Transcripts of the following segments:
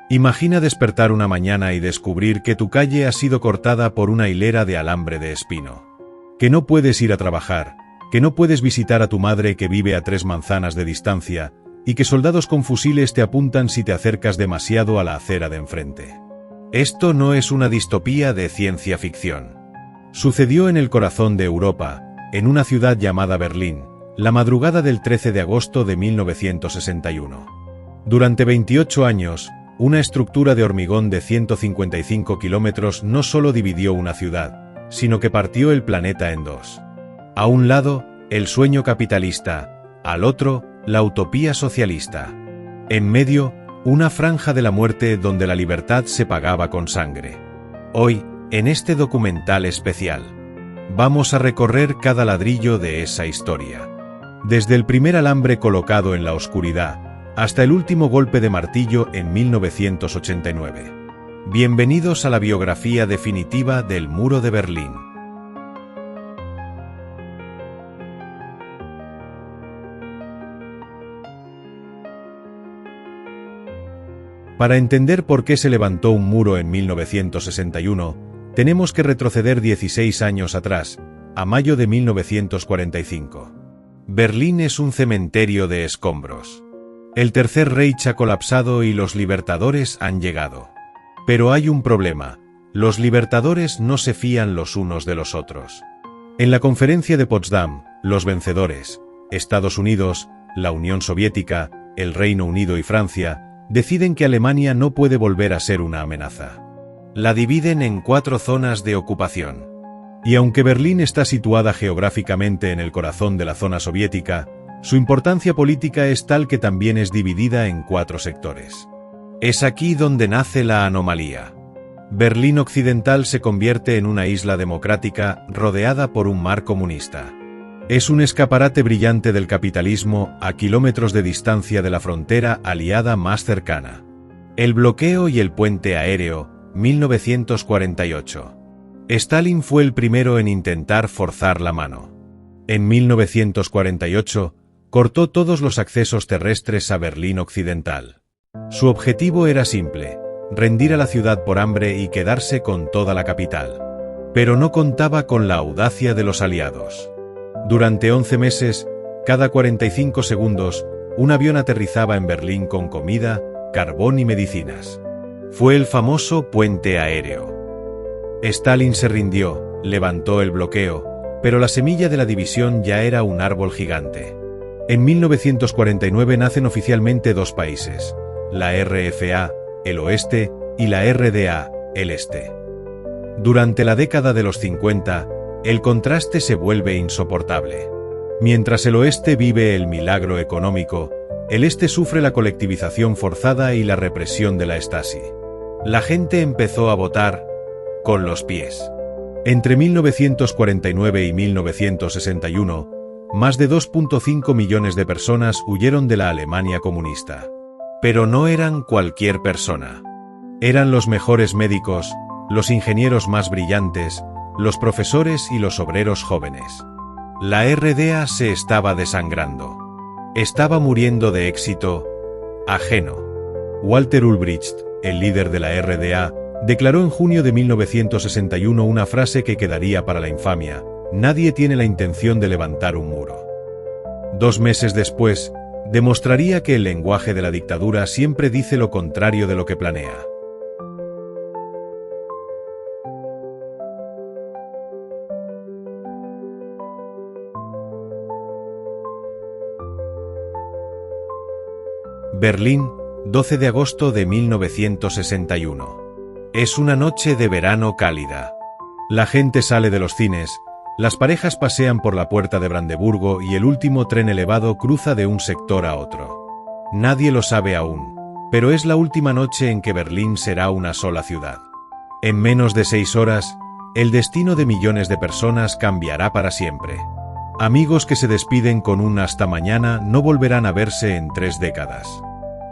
Imagina despertar una mañana y descubrir que tu calle ha sido cortada por una hilera de alambre de espino. Que no puedes ir a trabajar, que no puedes visitar a tu madre que vive a 3 manzanas de distancia, y que soldados con fusiles te apuntan si te acercas demasiado a la acera de enfrente. Esto no es una distopía de ciencia ficción. Sucedió en el corazón de Europa, en una ciudad llamada Berlín, la madrugada del 13 de agosto de 1961. Durante 28 años, una estructura de hormigón de 155 kilómetros no solo dividió una ciudad, sino que partió el planeta en dos. A un lado, el sueño capitalista, al otro, la utopía socialista. En medio, una franja de la muerte donde la libertad se pagaba con sangre. Hoy, en este documental especial, vamos a recorrer cada ladrillo de esa historia. Desde el primer alambre colocado en la oscuridad, hasta el último golpe de martillo en 1989. Bienvenidos a la biografía definitiva del Muro de Berlín. Para entender por qué se levantó un muro en 1961, tenemos que retroceder 16 años atrás, a mayo de 1945. Berlín es un cementerio de escombros. El Tercer Reich ha colapsado y los libertadores han llegado. Pero hay un problema: los libertadores no se fían los unos de los otros. En la conferencia de Potsdam, los vencedores, Estados Unidos, la Unión Soviética, el Reino Unido y Francia, deciden que Alemania no puede volver a ser una amenaza. La dividen en 4 zonas de ocupación. Y aunque Berlín está situada geográficamente en el corazón de la zona soviética, su importancia política es tal que también es dividida en 4 sectores. Es aquí donde nace la anomalía. Berlín Occidental se convierte en una isla democrática rodeada por un mar comunista. Es un escaparate brillante del capitalismo a kilómetros de distancia de la frontera aliada más cercana. El bloqueo y el puente aéreo, 1948. Stalin fue el primero en intentar forzar la mano. En 1948, cortó todos los accesos terrestres a Berlín Occidental. Su objetivo era simple: rendir a la ciudad por hambre y quedarse con toda la capital. Pero no contaba con la audacia de los aliados. Durante 11 meses, cada 45 segundos, un avión aterrizaba en Berlín con comida, carbón y medicinas. Fue el famoso puente aéreo. Stalin se rindió, levantó el bloqueo, pero la semilla de la división ya era un árbol gigante. En 1949 nacen oficialmente 2 países, la RFA, el oeste, y la RDA, el este. Durante la década de los 50, el contraste se vuelve insoportable. Mientras el oeste vive el milagro económico, el este sufre la colectivización forzada y la represión de la Stasi. La gente empezó a votar con los pies. Entre 1949 y 1961, más de 2.5 millones de personas huyeron de la Alemania comunista. Pero no eran cualquier persona. Eran los mejores médicos, los ingenieros más brillantes, los profesores y los obreros jóvenes. La RDA se estaba desangrando. Estaba muriendo de éxito ajeno. Walter Ulbricht, el líder de la RDA, declaró en junio de 1961 una frase que quedaría para la infamia: nadie tiene la intención de levantar un muro. 2 meses después, demostraría que el lenguaje de la dictadura siempre dice lo contrario de lo que planea. Berlín, 12 de agosto de 1961. Es una noche de verano cálida. La gente sale de los cines, las parejas pasean por la puerta de Brandeburgo y el último tren elevado cruza de un sector a otro. Nadie lo sabe aún, pero es la última noche en que Berlín será una sola ciudad. En menos de 6 horas, el destino de millones de personas cambiará para siempre. Amigos que se despiden con un hasta mañana no volverán a verse en 3 décadas.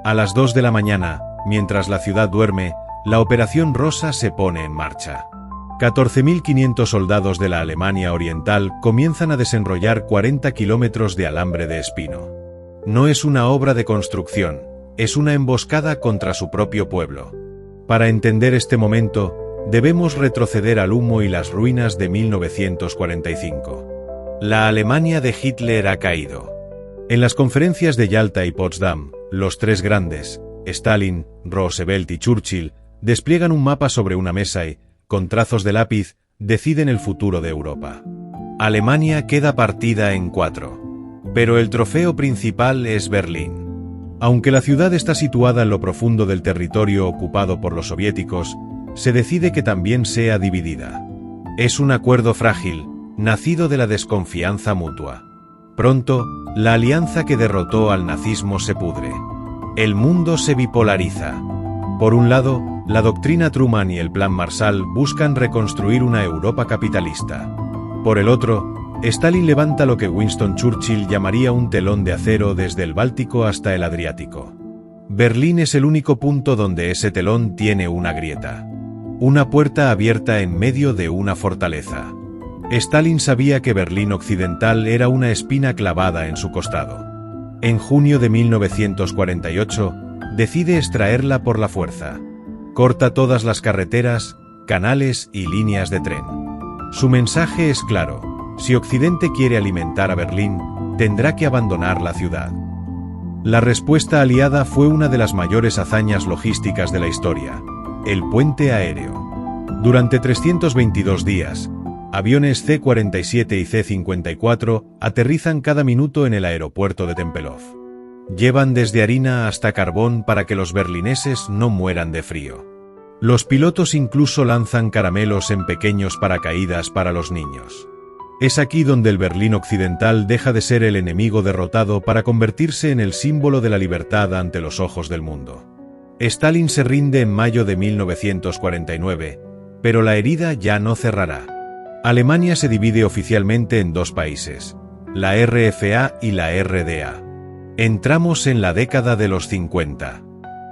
A las 2 de la mañana, mientras la ciudad duerme, la Operación Rosa se pone en marcha. 14.500 soldados de la Alemania Oriental comienzan a desenrollar 40 kilómetros de alambre de espino. No es una obra de construcción, Es una emboscada contra su propio pueblo. Para entender este momento, debemos retroceder al humo y las ruinas de 1945. La Alemania de Hitler ha caído. En las conferencias de Yalta y Potsdam, los tres grandes, Stalin, Roosevelt y Churchill, despliegan un mapa sobre una mesa y, con trazos de lápiz, deciden el futuro de Europa. Alemania queda partida en 4. Pero el trofeo principal es Berlín. Aunque la ciudad está situada en lo profundo del territorio ocupado por los soviéticos, se decide que también sea dividida. Es un acuerdo frágil, nacido de la desconfianza mutua. Pronto, la alianza que derrotó al nazismo se pudre. El mundo se bipolariza. Por un lado, la doctrina Truman y el Plan Marshall buscan reconstruir una Europa capitalista. Por el otro, Stalin levanta lo que Winston Churchill llamaría un telón de acero desde el Báltico hasta el Adriático. Berlín es el único punto donde ese telón tiene una grieta. Una puerta abierta en medio de una fortaleza. Stalin sabía que Berlín Occidental era una espina clavada en su costado. En junio de 1948, decide extraerla por la fuerza. Corta todas las carreteras, canales y líneas de tren. Su mensaje es claro: si Occidente quiere alimentar a Berlín, tendrá que abandonar la ciudad. La respuesta aliada fue una de las mayores hazañas logísticas de la historia: el puente aéreo. Durante 322 días, aviones C-47 y C-54 aterrizan cada minuto en el aeropuerto de Tempelhof. Llevan desde harina hasta carbón para que los berlineses no mueran de frío. Los pilotos incluso lanzan caramelos en pequeños paracaídas para los niños. Es aquí donde el Berlín Occidental deja de ser el enemigo derrotado para convertirse en el símbolo de la libertad ante los ojos del mundo. Stalin se rinde en mayo de 1949, pero la herida ya no cerrará. Alemania se divide oficialmente en dos países, la RFA y la RDA. Entramos en la década de los 50.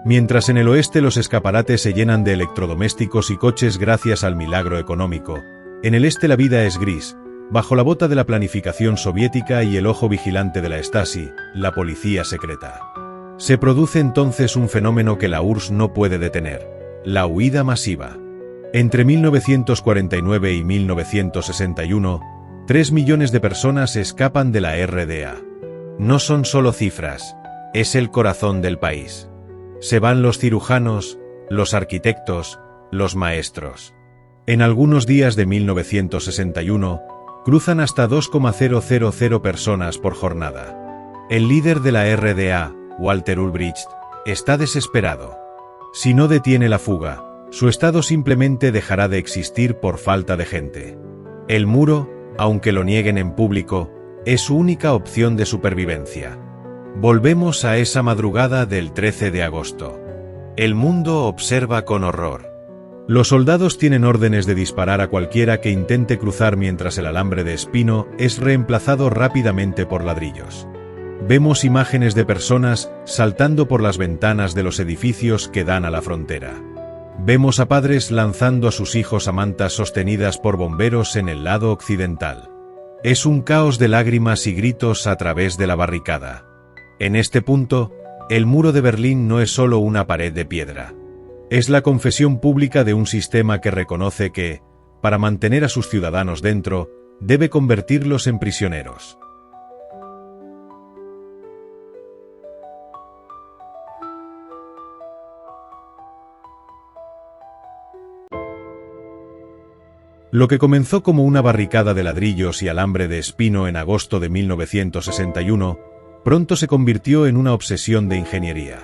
Mientras en el oeste los escaparates se llenan de electrodomésticos y coches gracias al milagro económico, en el este la vida es gris, bajo la bota de la planificación soviética y el ojo vigilante de la Stasi, la policía secreta. Se produce entonces un fenómeno que la URSS no puede detener: la huida masiva. Entre 1949 y 1961, 3 millones de personas escapan de la RDA. No son solo cifras, es el corazón del país. Se van los cirujanos, los arquitectos, los maestros. En algunos días de 1961, cruzan hasta 2,000 personas por jornada. El líder de la RDA, Walter Ulbricht, está desesperado. Si no detiene la fuga, su estado simplemente dejará de existir por falta de gente. El muro, aunque lo nieguen en público, es su única opción de supervivencia. Volvemos a esa madrugada del 13 de agosto. El mundo observa con horror. Los soldados tienen órdenes de disparar a cualquiera que intente cruzar mientras el alambre de espino es reemplazado rápidamente por ladrillos. Vemos imágenes de personas saltando por las ventanas de los edificios que dan a la frontera. Vemos a padres lanzando a sus hijos a mantas sostenidas por bomberos en el lado occidental. Es un caos de lágrimas y gritos a través de la barricada. En este punto, el muro de Berlín no es solo una pared de piedra. Es la confesión pública de un sistema que reconoce que, para mantener a sus ciudadanos dentro, debe convertirlos en prisioneros. Lo que comenzó como una barricada de ladrillos y alambre de espino en agosto de 1961, pronto se convirtió en una obsesión de ingeniería.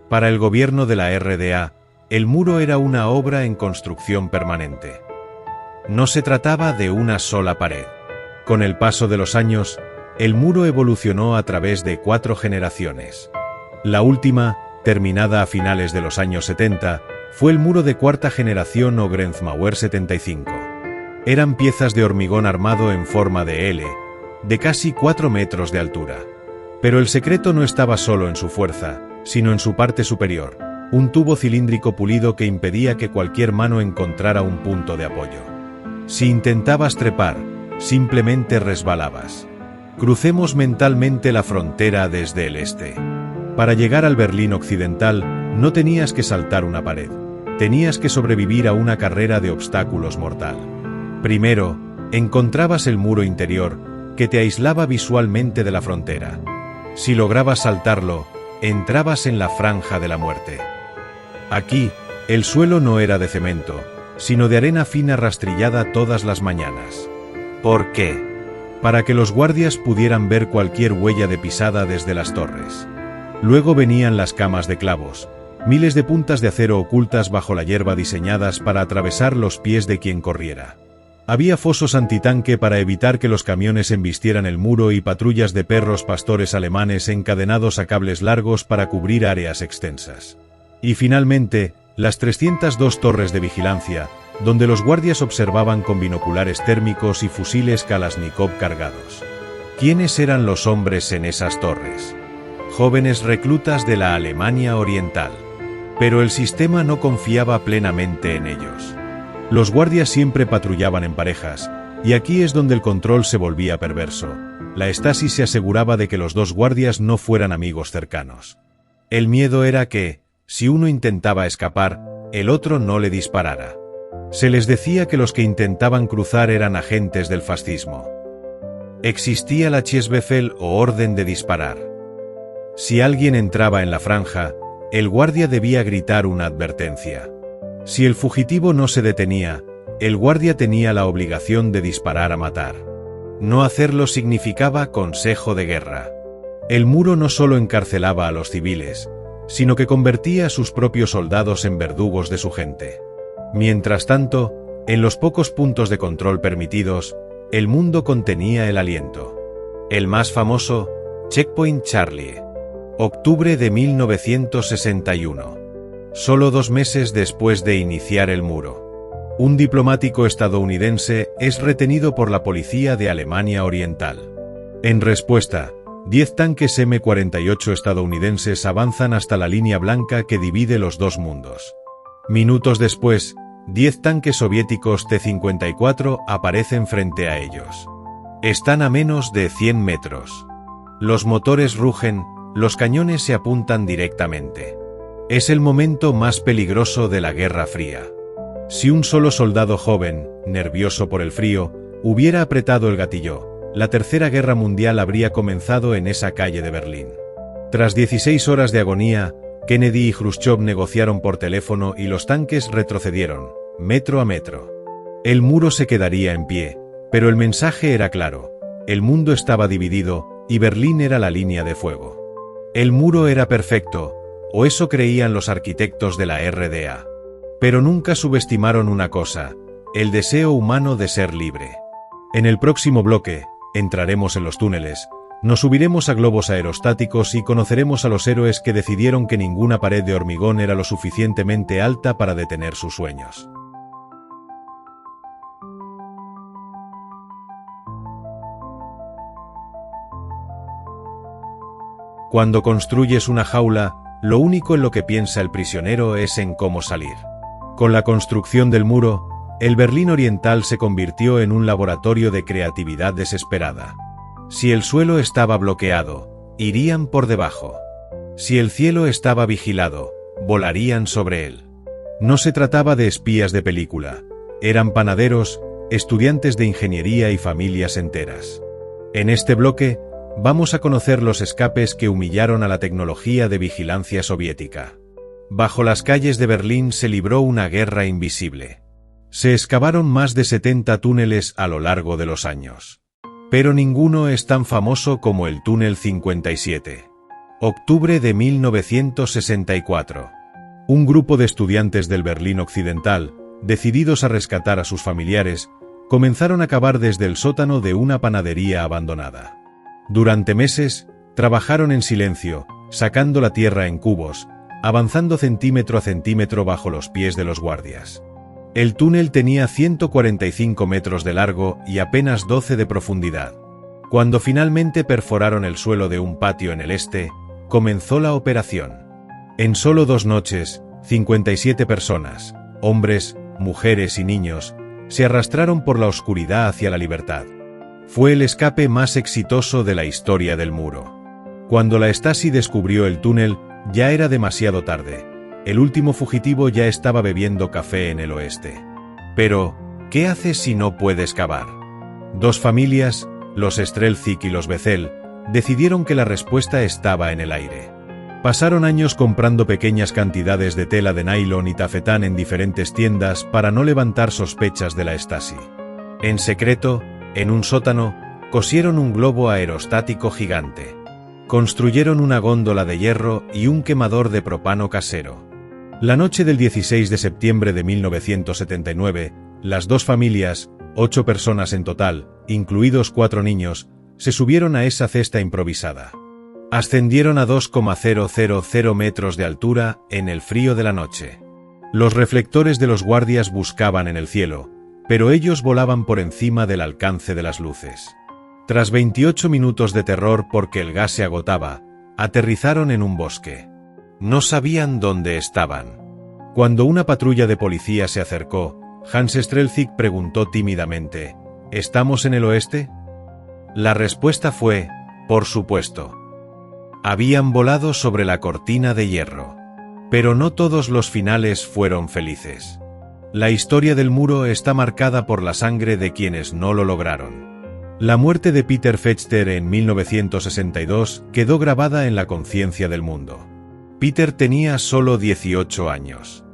Para el gobierno de la RDA, el muro era una obra en construcción permanente. No se trataba de una sola pared. Con el paso de los años, el muro evolucionó a través de 4 generaciones. La última, terminada a finales de los años 70, fue el muro de cuarta generación o Grenzmauer 75. Eran piezas de hormigón armado en forma de L, de casi 4 metros de altura. Pero el secreto no estaba solo en su fuerza, sino en su parte superior, un tubo cilíndrico pulido que impedía que cualquier mano encontrara un punto de apoyo. Si intentabas trepar, simplemente resbalabas. Crucemos mentalmente la frontera desde el este. Para llegar al Berlín Occidental, no tenías que saltar una pared. Tenías que sobrevivir a una carrera de obstáculos mortal. Primero, encontrabas el muro interior, que te aislaba visualmente de la frontera. Si lograbas saltarlo, entrabas en la franja de la muerte. Aquí, el suelo no era de cemento, sino de arena fina rastrillada todas las mañanas. ¿Por qué? Para que los guardias pudieran ver cualquier huella de pisada desde las torres. Luego venían las camas de clavos, miles de puntas de acero ocultas bajo la hierba diseñadas para atravesar los pies de quien corriera. Había fosos antitanque para evitar que los camiones embistieran el muro y patrullas de perros pastores alemanes encadenados a cables largos para cubrir áreas extensas. Y finalmente, las 302 torres de vigilancia, donde los guardias observaban con binoculares térmicos y fusiles Kalashnikov cargados. ¿Quiénes eran los hombres en esas torres? Jóvenes reclutas de la Alemania Oriental. Pero el sistema no confiaba plenamente en ellos. Los guardias siempre patrullaban en parejas, y aquí es donde el control se volvía perverso. La Stasi se aseguraba de que los dos guardias no fueran amigos cercanos. El miedo era que, si uno intentaba escapar, el otro no le disparara. Se les decía que los que intentaban cruzar eran agentes del fascismo. Existía la Schusswaffel o orden de disparar. Si alguien entraba en la franja, el guardia debía gritar una advertencia. Si el fugitivo no se detenía, el guardia tenía la obligación de disparar a matar. No hacerlo significaba consejo de guerra. El muro no solo encarcelaba a los civiles, sino que convertía a sus propios soldados en verdugos de su gente. Mientras tanto, en los pocos puntos de control permitidos, el mundo contenía el aliento. El más famoso, Checkpoint Charlie. Octubre de 1961. Solo 2 meses después de iniciar el muro. Un diplomático estadounidense es retenido por la policía de Alemania Oriental. En respuesta, 10 tanques M-48 estadounidenses avanzan hasta la línea blanca que divide los dos mundos. Minutos después, 10 tanques soviéticos T-54 aparecen frente a ellos. Están a menos de 100 metros. Los motores rugen, los cañones se apuntan directamente. Es el momento más peligroso de la Guerra Fría. Si un solo soldado joven, nervioso por el frío, hubiera apretado el gatillo, la Tercera Guerra Mundial habría comenzado en esa calle de Berlín. Tras 16 horas de agonía, Kennedy y Khrushchev negociaron por teléfono y los tanques retrocedieron, metro a metro. El muro se quedaría en pie, pero el mensaje era claro: el mundo estaba dividido, y Berlín era la línea de fuego. El muro era perfecto, o eso creían los arquitectos de la RDA. Pero nunca subestimaron una cosa: el deseo humano de ser libre. En el próximo bloque, entraremos en los túneles, nos subiremos a globos aerostáticos y conoceremos a los héroes que decidieron que ninguna pared de hormigón era lo suficientemente alta para detener sus sueños. Cuando construyes una jaula, lo único en lo que piensa el prisionero es en cómo salir. Con la construcción del muro, el Berlín Oriental se convirtió en un laboratorio de creatividad desesperada. Si el suelo estaba bloqueado, irían por debajo. Si el cielo estaba vigilado, volarían sobre él. No se trataba de espías de película, eran panaderos, estudiantes de ingeniería y familias enteras. En este bloque, vamos a conocer los escapes que humillaron a la tecnología de vigilancia soviética. Bajo las calles de Berlín se libró una guerra invisible. Se excavaron más de 70 túneles a lo largo de los años. Pero ninguno es tan famoso como el túnel 57. Octubre de 1964. Un grupo de estudiantes del Berlín Occidental, decididos a rescatar a sus familiares, comenzaron a cavar desde el sótano de una panadería abandonada. Durante meses, trabajaron en silencio, sacando la tierra en cubos, avanzando centímetro a centímetro bajo los pies de los guardias. El túnel tenía 145 metros de largo y apenas 12 de profundidad. Cuando finalmente perforaron el suelo de un patio en el este, comenzó la operación. En solo 2 noches, 57 personas, hombres, mujeres y niños, se arrastraron por la oscuridad hacia la libertad. Fue el escape más exitoso de la historia del muro. Cuando la Stasi descubrió el túnel, ya era demasiado tarde. El último fugitivo ya estaba bebiendo café en el oeste. Pero, ¿qué haces si no puedes cavar? Dos familias, los Strelzik y los Becel, decidieron que la respuesta estaba en el aire. Pasaron años comprando pequeñas cantidades de tela de nylon y tafetán en diferentes tiendas para no levantar sospechas de la Stasi. En secreto, en un sótano, cosieron un globo aerostático gigante. Construyeron una góndola de hierro y un quemador de propano casero. La noche del 16 de septiembre de 1979, las dos familias, 8 personas en total, incluidos 4 niños, se subieron a esa cesta improvisada. Ascendieron a 2,000 metros de altura en el frío de la noche. Los reflectores de los guardias buscaban en el cielo, pero ellos volaban por encima del alcance de las luces. Tras 28 minutos de terror porque el gas se agotaba, aterrizaron en un bosque. No sabían dónde estaban. Cuando una patrulla de policía se acercó, Hans Strelzik preguntó tímidamente, ¿estamos en el oeste? La respuesta fue, por supuesto. Habían volado sobre la cortina de hierro. Pero no todos los finales fueron felices. La historia del muro está marcada por la sangre de quienes no lo lograron. La muerte de Peter Fechter en 1962 quedó grabada en la conciencia del mundo. Peter tenía solo 18 años.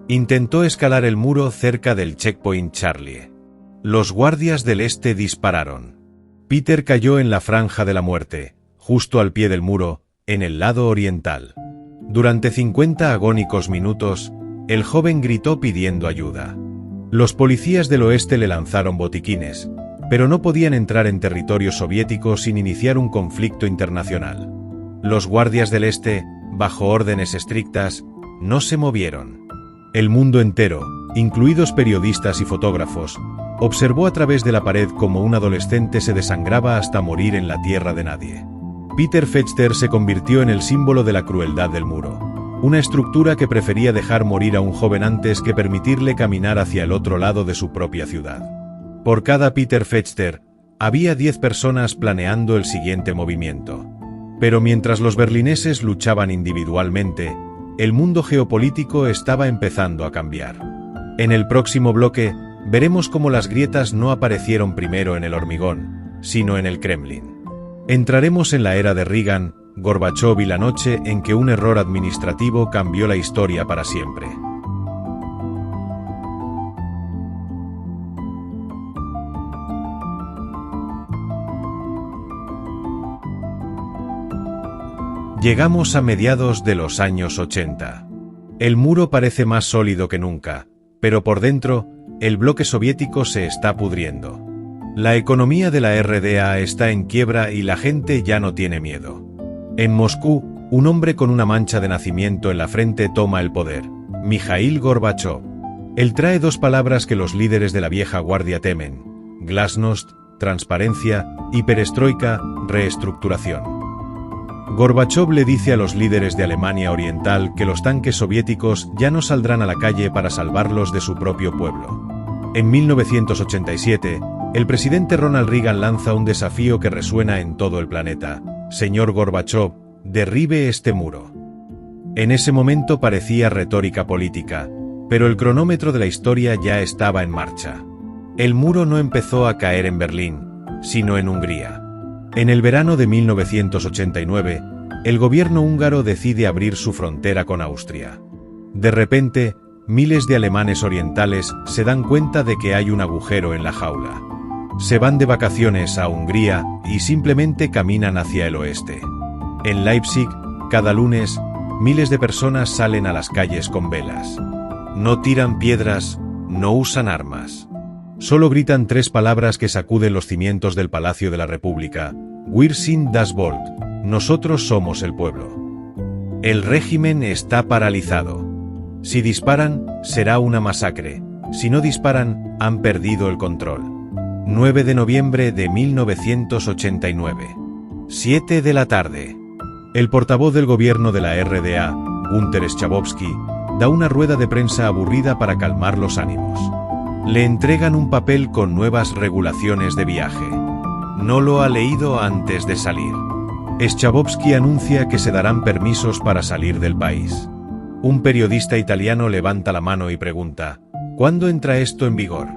Intentó escalar el muro cerca del Checkpoint Charlie. Los guardias del este dispararon. Peter cayó en la franja de la muerte, justo al pie del muro, en el lado oriental. Durante 50 agónicos minutos, el joven gritó pidiendo ayuda. Los policías del oeste le lanzaron botiquines, pero no podían entrar en territorio soviético sin iniciar un conflicto internacional. Los guardias del este, bajo órdenes estrictas, no se movieron. El mundo entero, incluidos periodistas y fotógrafos, observó a través de la pared cómo un adolescente se desangraba hasta morir en la tierra de nadie. Peter Fechter se convirtió en el símbolo de la crueldad del muro, una estructura que prefería dejar morir a un joven antes que permitirle caminar hacia el otro lado de su propia ciudad. Por cada Peter Fechter, había 10 personas planeando el siguiente movimiento. Pero mientras los berlineses luchaban individualmente, el mundo geopolítico estaba empezando a cambiar. En el próximo bloque, veremos cómo las grietas no aparecieron primero en el hormigón, sino en el Kremlin. Entraremos en la era de Reagan, Gorbachov y la noche en que un error administrativo cambió la historia para siempre. Llegamos a mediados de los años 80. El muro parece más sólido que nunca, pero por dentro, el bloque soviético se está pudriendo. La economía de la RDA está en quiebra y la gente ya no tiene miedo. En Moscú, un hombre con una mancha de nacimiento en la frente toma el poder, Mikhail Gorbachov. Él trae 2 palabras que los líderes de la vieja guardia temen: glasnost, transparencia, y perestroika, reestructuración. Gorbachov le dice a los líderes de Alemania Oriental que los tanques soviéticos ya no saldrán a la calle para salvarlos de su propio pueblo. En 1987, el presidente Ronald Reagan lanza un desafío que resuena en todo el planeta: señor Gorbachov, derribe este muro. En ese momento parecía retórica política, pero el cronómetro de la historia ya estaba en marcha. El muro no empezó a caer en Berlín, sino en Hungría. En el verano de 1989, el gobierno húngaro decide abrir su frontera con Austria. De repente, miles de alemanes orientales se dan cuenta de que hay un agujero en la jaula. Se van de vacaciones a Hungría y simplemente caminan hacia el oeste. En Leipzig, cada lunes, miles de personas salen a las calles con velas. No tiran piedras, no usan armas. Solo gritan 3 palabras que sacuden los cimientos del Palacio de la República: Wir sind das Volk, nosotros somos el pueblo. El régimen está paralizado. Si disparan, será una masacre. Si no disparan, han perdido el control. 9 de noviembre de 1989. 7 de la tarde. El portavoz del gobierno de la RDA, Günter Schabowski, da una rueda de prensa aburrida para calmar los ánimos. Le entregan un papel con nuevas regulaciones de viaje. No lo ha leído antes de salir. Schabowski anuncia que se darán permisos para salir del país. Un periodista italiano levanta la mano y pregunta: ¿cuándo entra esto en vigor?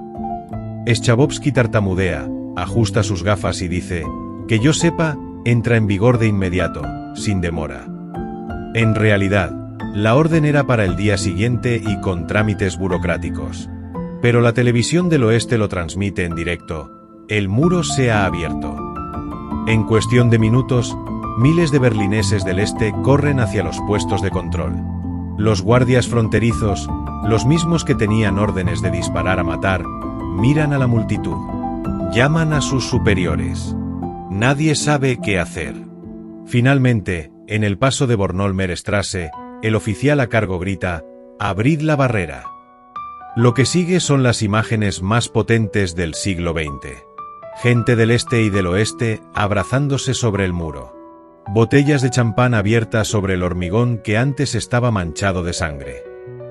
Schabowski tartamudea, ajusta sus gafas y dice: que yo sepa, entra en vigor de inmediato, sin demora. En realidad, la orden era para el día siguiente y con trámites burocráticos. Pero la televisión del oeste lo transmite en directo: el muro se ha abierto. En cuestión de minutos, miles de berlineses del este corren hacia los puestos de control. Los guardias fronterizos, los mismos que tenían órdenes de disparar a matar, miran a la multitud. Llaman a sus superiores. Nadie sabe qué hacer. Finalmente, en el paso de Bornholmer-Strasse, el oficial a cargo grita: «¡Abrid la barrera!». Lo que sigue son las imágenes más potentes del siglo XX. Gente del este y del oeste abrazándose sobre el muro. Botellas de champán abiertas sobre el hormigón que antes estaba manchado de sangre.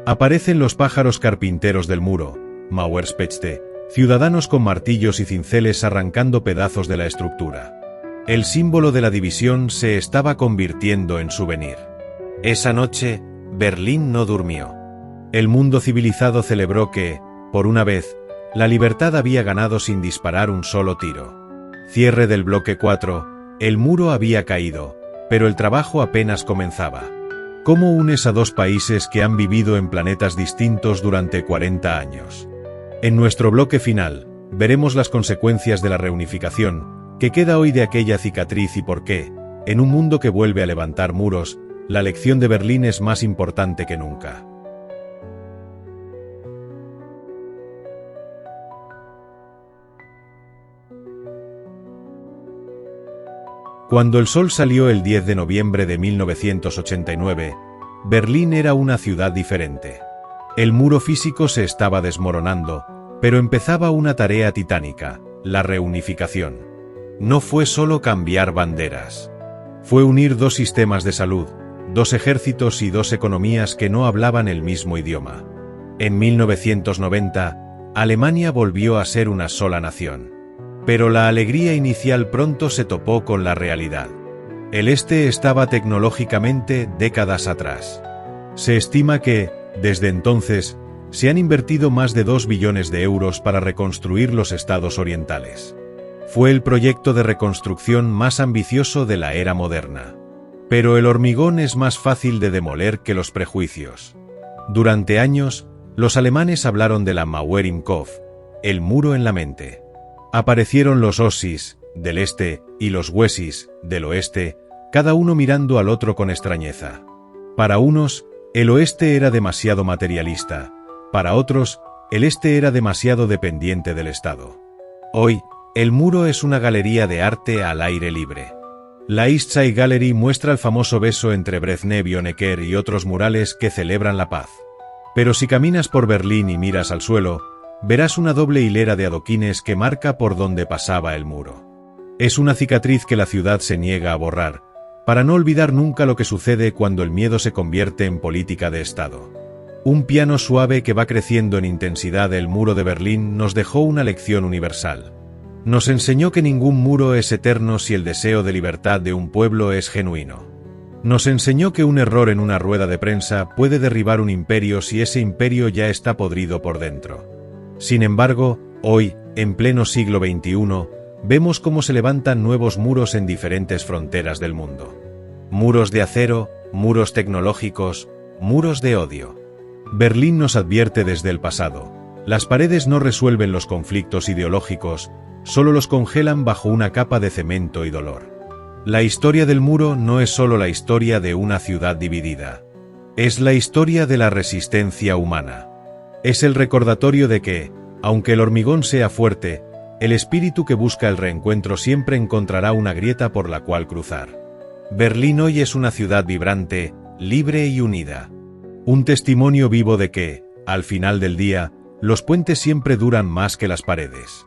Aparecen los pájaros carpinteros del muro, Mauerspechte, ciudadanos con martillos y cinceles arrancando pedazos de la estructura. El símbolo de la división se estaba convirtiendo en souvenir. Esa noche, Berlín no durmió. El mundo civilizado celebró que, por una vez, la libertad había ganado sin disparar un solo tiro. Cierre del bloque 4, el muro había caído, pero el trabajo apenas comenzaba. ¿Cómo unes a dos países que han vivido en planetas distintos durante 40 años? En nuestro bloque final, veremos las consecuencias de la reunificación, que queda hoy de aquella cicatriz y por qué, en un mundo que vuelve a levantar muros, la lección de Berlín es más importante que nunca. Cuando el sol salió el 10 de noviembre de 1989, Berlín era una ciudad diferente. El muro físico se estaba desmoronando, pero empezaba una tarea titánica: la reunificación. No fue solo cambiar banderas. Fue unir dos sistemas de salud, dos ejércitos y dos economías que no hablaban el mismo idioma. En 1990, Alemania volvió a ser una sola nación. Pero la alegría inicial pronto se topó con la realidad. El este estaba tecnológicamente décadas atrás. Se estima que, desde entonces, se han invertido más de 2 billones de euros para reconstruir los estados orientales. Fue el proyecto de reconstrucción más ambicioso de la era moderna. Pero el hormigón es más fácil de demoler que los prejuicios. Durante años, los alemanes hablaron de la Mauer im Kopf, el muro en la mente. Aparecieron los Ossis, del este, y los Wessis, del oeste, cada uno mirando al otro con extrañeza. Para unos, el oeste era demasiado materialista; para otros, el este era demasiado dependiente del Estado. Hoy, el muro es una galería de arte al aire libre. La East Side Gallery muestra el famoso beso entre Brezhnev y Honecker y otros murales que celebran la paz. Pero si caminas por Berlín y miras al suelo, verás una doble hilera de adoquines que marca por donde pasaba el muro. Es una cicatriz que la ciudad se niega a borrar, para no olvidar nunca lo que sucede cuando el miedo se convierte en política de Estado. Un piano suave que va creciendo en intensidad. El muro de Berlín nos dejó una lección universal. Nos enseñó que ningún muro es eterno si el deseo de libertad de un pueblo es genuino. Nos enseñó que un error en una rueda de prensa puede derribar un imperio si ese imperio ya está podrido por dentro. Sin embargo, hoy, en pleno siglo XXI, vemos cómo se levantan nuevos muros en diferentes fronteras del mundo. Muros de acero, muros tecnológicos, muros de odio. Berlín nos advierte desde el pasado: las paredes no resuelven los conflictos ideológicos, solo los congelan bajo una capa de cemento y dolor. La historia del muro no es solo la historia de una ciudad dividida. Es la historia de la resistencia humana. Es el recordatorio de que, aunque el hormigón sea fuerte, el espíritu que busca el reencuentro siempre encontrará una grieta por la cual cruzar. Berlín hoy es una ciudad vibrante, libre y unida. Un testimonio vivo de que, al final del día, los puentes siempre duran más que las paredes.